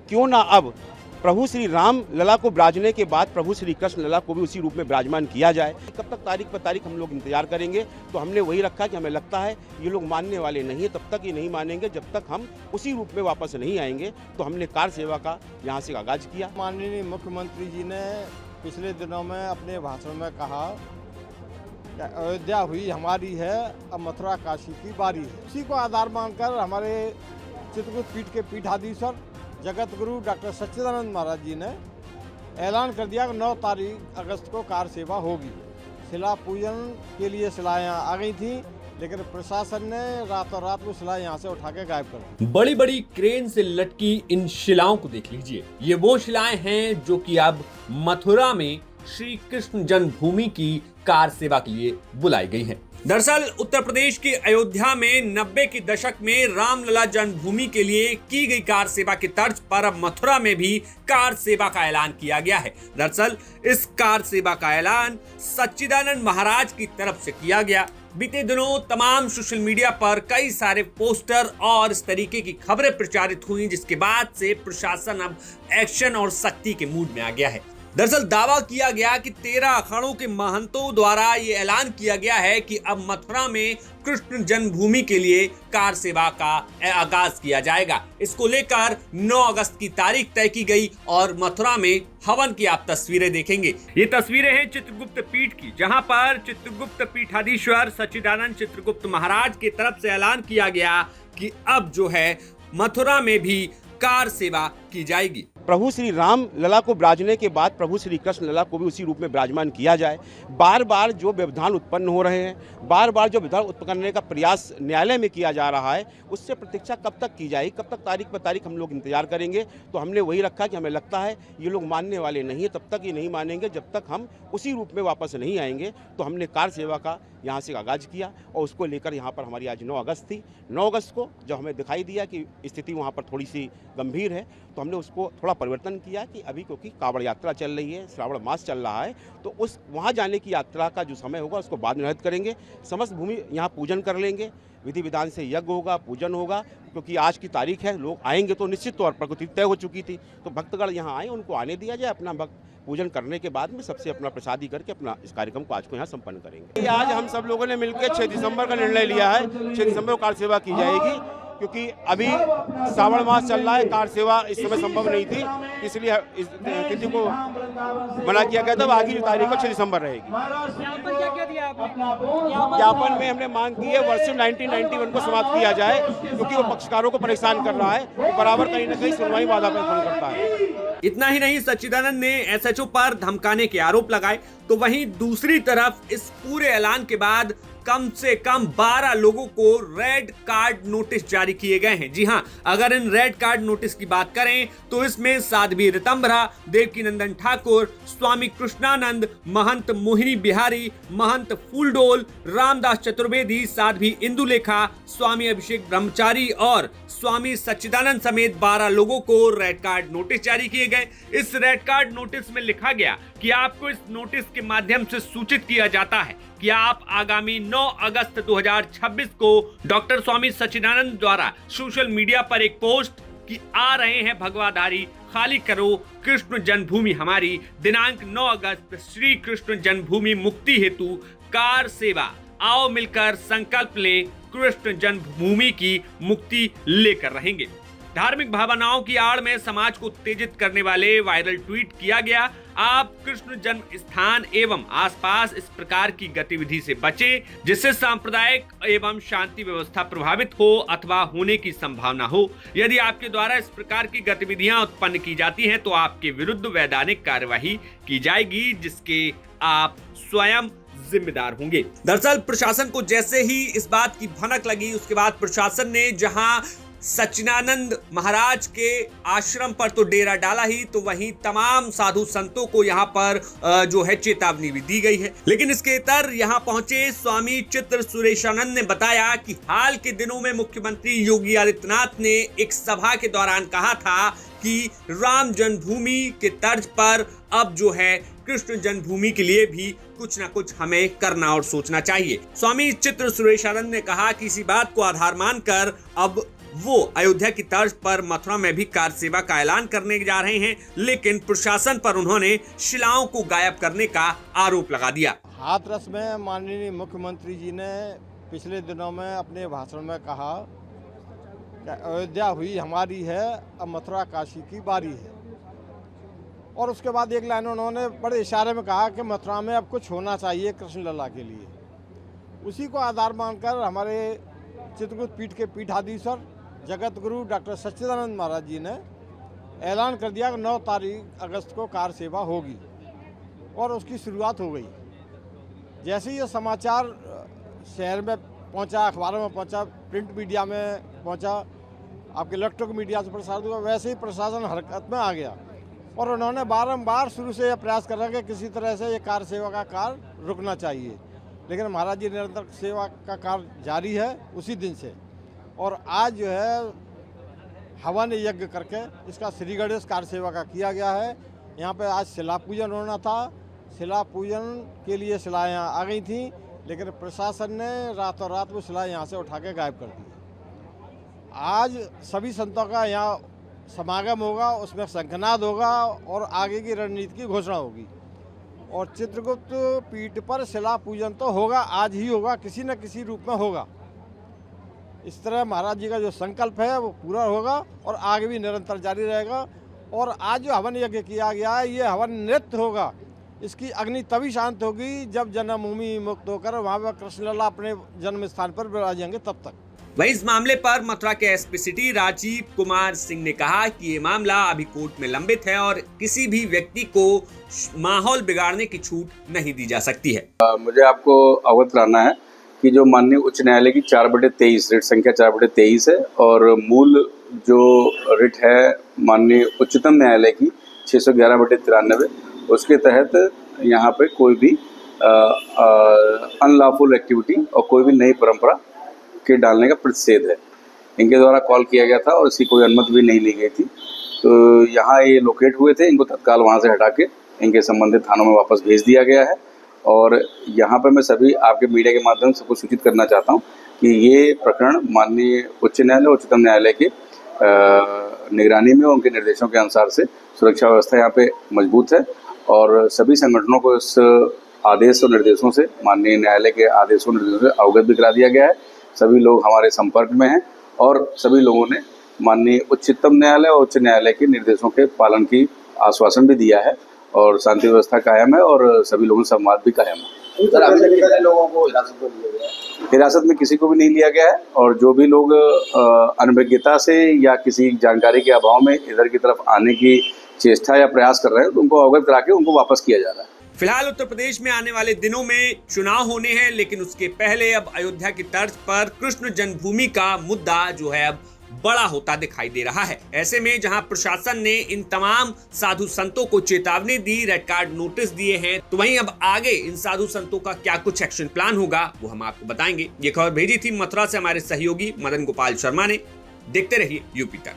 क्यों ना अब प्रभु श्री राम लला को विराजने के बाद प्रभु श्री कृष्ण लला को भी उसी रूप में विराजमान किया जाए। कब तक तारीख पर तारीख हम लोग इंतजार करेंगे, तो हमने वही रखा कि हमें लगता है ये लोग मानने वाले नहीं है, तब तक ये नहीं मानेंगे जब तक हम उसी रूप में वापस नहीं आएंगे। तो हमने कार सेवा का यहाँ से आगाज किया। माननीय मुख्यमंत्री जी ने पिछले दिनों में अपने भाषण में कहा कि अयोध्या हुई हमारी है, अब मथुरा काशी की बारी है। इसी को आधार मानकर हमारे चित्रकूट पीठ के पीठाधीश्वर जगत गुरु डॉक्टर सच्चिदानंद महाराज जी ने ऐलान कर दिया कि 9 तारीख अगस्त को कार सेवा होगी। शिला पूजन के लिए शिलाएं आ गई थी, लेकिन प्रशासन ने रातों रात वो शिला यहाँ से उठा के गायब कर दी। बड़ी बड़ी क्रेन से लटकी इन शिलाओं को देख लीजिए। ये वो शिलाएं हैं जो कि अब मथुरा में श्री कृष्ण जन्मभूमि की कार सेवा के लिए बुलाई गई हैं। दरअसल उत्तर प्रदेश के अयोध्या में 90 के दशक में रामलला जन्मभूमि के लिए की गई कार सेवा के तर्ज पर अब मथुरा में भी कार सेवा का ऐलान किया गया है। दरअसल इस कार सेवा का ऐलान सच्चिदानंद महाराज की तरफ से किया गया। बीते दिनों तमाम सोशल मीडिया पर कई सारे पोस्टर और इस तरीके की खबरें प्रचारित हुई, जिसके बाद से प्रशासन अब एक्शन और सख्ती के मूड में आ गया है। दरअसल दावा किया गया कि 13 अखाड़ों के महंतों द्वारा ये ऐलान किया गया है कि अब मथुरा में कृष्ण जन्मभूमि के लिए कार सेवा का आगाज किया जाएगा। इसको लेकर 9 अगस्त की तारीख तय की गई और मथुरा में हवन की आप तस्वीरें देखेंगे। ये तस्वीरें हैं चित्रगुप्त पीठ की, जहां पर चित्रगुप्त पीठाधीश्वर सच्चिदानंद चित्रगुप्त महाराज की तरफ से ऐलान किया गया कि अब जो है मथुरा में भी कार सेवा की जाएगी। प्रभु श्री राम लला को विराजने के बाद प्रभु श्री कृष्ण लला को भी उसी रूप में विराजमान किया जाए। बार बार जो व्यवधान उत्पन्न हो रहे हैं, बार बार जो व्यवधान उत्पन्न करने का प्रयास न्यायालय में किया जा रहा है, उससे प्रतीक्षा कब तक की जाएगी, कब तक तारीख पर तारीख हम लोग इंतजार करेंगे। तो हमने वही रखा कि हमें लगता है ये लोग मानने वाले नहीं है, तब तक ये नहीं मानेंगे जब तक हम उसी रूप में वापस नहीं आएंगे। तो हमने कार सेवा का यहाँ से आगाज किया और उसको लेकर यहाँ पर हमारी आज 9 अगस्त थी। 9 अगस्त को जब हमें दिखाई दिया कि स्थिति वहाँ पर थोड़ी सी गंभीर है, तो हमने उसको थोड़ा परिवर्तन किया कि अभी क्योंकि कांवड़ यात्रा चल रही है, श्रावण मास चल रहा है, तो उस वहाँ जाने की यात्रा का जो समय होगा उसको बाद में निर्धारित करेंगे। समस्त भूमि यहाँ पूजन कर लेंगे, विधि विधान से यज्ञ होगा, पूजन होगा, क्योंकि आज की तारीख है, लोग आएंगे तो निश्चित तौर पर कुछ तय हो चुकी थी, तो भक्तगण यहाँ आए, उनको आने दिया जाए। अपना भक्त पूजन करने के बाद में सबसे अपना प्रसादी करके अपना इस कार्यक्रम को आज को यहाँ संपन्न करेंगे। आज हम सब लोगों ने मिलकर 6 दिसंबर का निर्णय लिया है, 6 दिसंबर को कार सेवा की जाएगी, क्योंकि अभी श्रावण मास चल रहा है, कार सेवा इस समय संभव नहीं थी, इसलिए इस तिथि को मना किया गया था। आगे की तारीख को 6 दिसंबर रहेगी। ज्ञापन में हमने मांग की है वर्ष 1991 को समाप्त किया जाए, क्योंकि वो पक्षकारों को परेशान कर रहा है, वो बराबर कहीं ना कहीं सुनवाई बाधा उत्पन्न करता है। इतना ही नहीं, सच्चिदानंद ने एसएचओ पर धमकाने के आरोप लगाए, तो वहीं दूसरी तरफ इस पूरे ऐलान के बाद कम से कम 12 लोगों को रेड कार्ड नोटिस जारी किए गए हैं। जी हां, अगर इन रेड कार्ड नोटिस की बात करें तो इसमें साध्वी ऋतंभरा, देवकीनंदन ठाकुर, स्वामी कृष्णानंद, महंत मोहिनी बिहारी, महंत फूलडोल, रामदास चतुर्वेदी, साध्वी इंदुलेखा, स्वामी अभिषेक ब्रह्मचारी और स्वामी सच्चिदानंद समेत 12 लोगों को रेड कार्ड नोटिस जारी किए गए। इस रेड कार्ड नोटिस में लिखा गया कि आपको इस नोटिस के माध्यम से सूचित किया जाता है कि आप आगामी 9 अगस्त 2026 को डॉक्टर स्वामी सच्चिदानंद द्वारा सोशल मीडिया पर एक पोस्ट कि आ रहे हैं भगवाधारी, खाली करो कृष्ण जन्मभूमि हमारी, दिनांक 9 अगस्त श्री कृष्ण जन्मभूमि मुक्ति हेतु कार सेवा, आओ मिलकर संकल्प लें, कृष्ण जन्मभूमि की मुक्ति लेकर रहेंगे। धार्मिक भावनाओं की आड़ में समाज को उत्तेजित करने वाले वायरल ट्वीट किया गया। आप कृष्ण जन्म स्थान एवं आसपास इस प्रकार की गतिविधि से बचें, जिससे सांप्रदायिक एवं शांति व्यवस्था प्रभावित हो अथवा होने की संभावना हो। यदि आपके द्वारा इस प्रकार की गतिविधियां उत्पन्न की जाती हैं तो आपके विरुद्ध वैधानिक कार्यवाही की जाएगी, जिसके आप स्वयं जिम्मेदार होंगे। दरअसल प्रशासन को जैसे ही इस बात की भनक लगी, उसके बाद प्रशासन ने जहां सच्चिदानंद महाराज के आश्रम पर तो डेरा डाला ही, तो वहीं तमाम साधु संतों को यहाँ पर जो है चेतावनी भी दी गई है। लेकिन इसके इतर यहाँ पहुंचे स्वामी चित्र सुरेशानंद ने बताया कि हाल के दिनों में मुख्यमंत्री योगी आदित्यनाथ ने एक सभा के दौरान कहा था कि राम जन्मभूमि के तर्ज पर अब जो है कृष्ण जन्मभूमि के लिए भी कुछ ना कुछ हमें करना और सोचना चाहिए। स्वामी चित्र सुरेशानंद ने कहा कि इसी बात को आधार मानकर अब वो अयोध्या की तर्ज पर मथुरा में भी कार सेवा का ऐलान करने जा रहे हैं, लेकिन प्रशासन पर उन्होंने शिलाओं को गायब करने का आरोप लगा दिया। हाथरस में माननीय मुख्यमंत्री जी ने पिछले दिनों में अपने भाषण में कहा कि अयोध्या हुई हमारी है, अब मथुरा काशी की बारी है। और उसके बाद एक लाइन उन्होंने बड़े इशारे में कहा कि मथुरा में अब कुछ होना चाहिए कृष्ण लला के लिए। उसी को आधार मानकर हमारे चित्रकूट पीठ के पीठाधीश्वर जगत गुरु डॉक्टर सच्चिदानंद महाराज जी ने ऐलान कर दिया कि 9 तारीख अगस्त को कार सेवा होगी और उसकी शुरुआत हो गई। जैसे ही ये समाचार शहर में पहुंचा, अखबारों में पहुंचा, प्रिंट मीडिया में पहुंचा, आपके इलेक्ट्रॉनिक मीडिया से प्रसारित हुआ, वैसे ही प्रशासन हरकत में आ गया और उन्होंने बारंबार शुरू से यह प्रयास कर रहा कि किसी तरह से ये कार सेवा का कार्य रुकना चाहिए। लेकिन महाराज जी निरंतर सेवा का कार्य जारी है उसी दिन से। और आज जो है हवन यज्ञ करके इसका श्री गणेश कार सेवा का किया गया है। यहाँ पे आज शिला पूजन होना था, शिला पूजन के लिए शिलाएँ यहाँ आ गई थी, लेकिन प्रशासन ने रातों रात वो शिला यहाँ से उठा के गायब कर दी। आज सभी संतों का यहाँ समागम होगा, उसमें शंखनाद होगा और आगे की रणनीति की घोषणा होगी। और चित्रगुप्त पीठ पर शिला पूजन तो होगा, आज ही होगा, किसी न किसी रूप में होगा। इस तरह महाराज जी का जो संकल्प है वो पूरा होगा और आगे भी निरंतर जारी रहेगा। और आज जो हवन यज्ञ किया गया है, ये हवन नृत्य होगा। इसकी अग्नि तभी शांत होगी जब जन्मभूमि मुक्त होकर वहाँ पर कृष्ण लला अपने जन्म स्थान पर विराजेंगे, तब तक। वहीं इस मामले पर मथुरा के एसपी सिटी राजीव कुमार सिंह ने कहा कि ये मामला अभी कोर्ट में लंबित है और किसी भी व्यक्ति को माहौल बिगाड़ने की छूट नहीं दी जा सकती है। मुझे आपको अवगत कराना है कि जो माननीय उच्च न्यायालय की 4/23 रिट संख्या 4/23 है और मूल जो रिट है माननीय उच्चतम न्यायालय की 611/93, उसके तहत यहाँ पे कोई भी अनलॉफुल एक्टिविटी और कोई भी नई परंपरा के डालने का प्रतिषेध है। इनके द्वारा कॉल किया गया था और इसकी कोई अनुमति भी नहीं ली गई थी। तो यहाँ ये लोकेट हुए थे, इनको तत्काल वहाँ से हटा के इनके संबंधित थानों में वापस भेज दिया गया है। और यहाँ पर मैं सभी आपके मीडिया के माध्यम से सबको सूचित करना चाहता हूँ कि ये प्रकरण माननीय उच्च न्यायालय उच्चतम न्यायालय के निगरानी में उनके निर्देशों के अनुसार से सुरक्षा व्यवस्था यहाँ पे मजबूत है और सभी संगठनों को इस आदेश और निर्देशों से, माननीय न्यायालय के आदेशों और निर्देशों से अवगत भी करा दिया गया है। सभी लोग हमारे संपर्क में हैं और सभी लोगों ने माननीय उच्चतम न्यायालय और उच्च न्यायालय के निर्देशों के पालन की आश्वासन भी दिया है और शांति व्यवस्था कायम है और सभी लोगों से संवाद भी कायम है। लोगों को हिरासत में किसी को भी नहीं लिया गया है और जो भी लोग अनभिज्ञता से या किसी जानकारी के अभाव में इधर की तरफ आने की चेष्टा या प्रयास कर रहे हैं तो उनको अवगत करा के उनको वापस किया जा रहा है। फिलहाल उत्तर प्रदेश में आने वाले दिनों में चुनाव होने हैं, लेकिन उसके पहले अब अयोध्या की तर्ज पर कृष्ण जन्मभूमि का मुद्दा जो है अब बड़ा होता दिखाई दे रहा है। ऐसे में जहां प्रशासन ने इन तमाम साधु संतों को चेतावनी दी, रेड कार्ड नोटिस दिए हैं, तो वहीं अब आगे इन साधु संतों का क्या कुछ एक्शन प्लान होगा वो हम आपको बताएंगे। ये खबर भेजी थी मथुरा से हमारे सहयोगी मदन गोपाल शर्मा ने। देखते रहिए यूपी तक।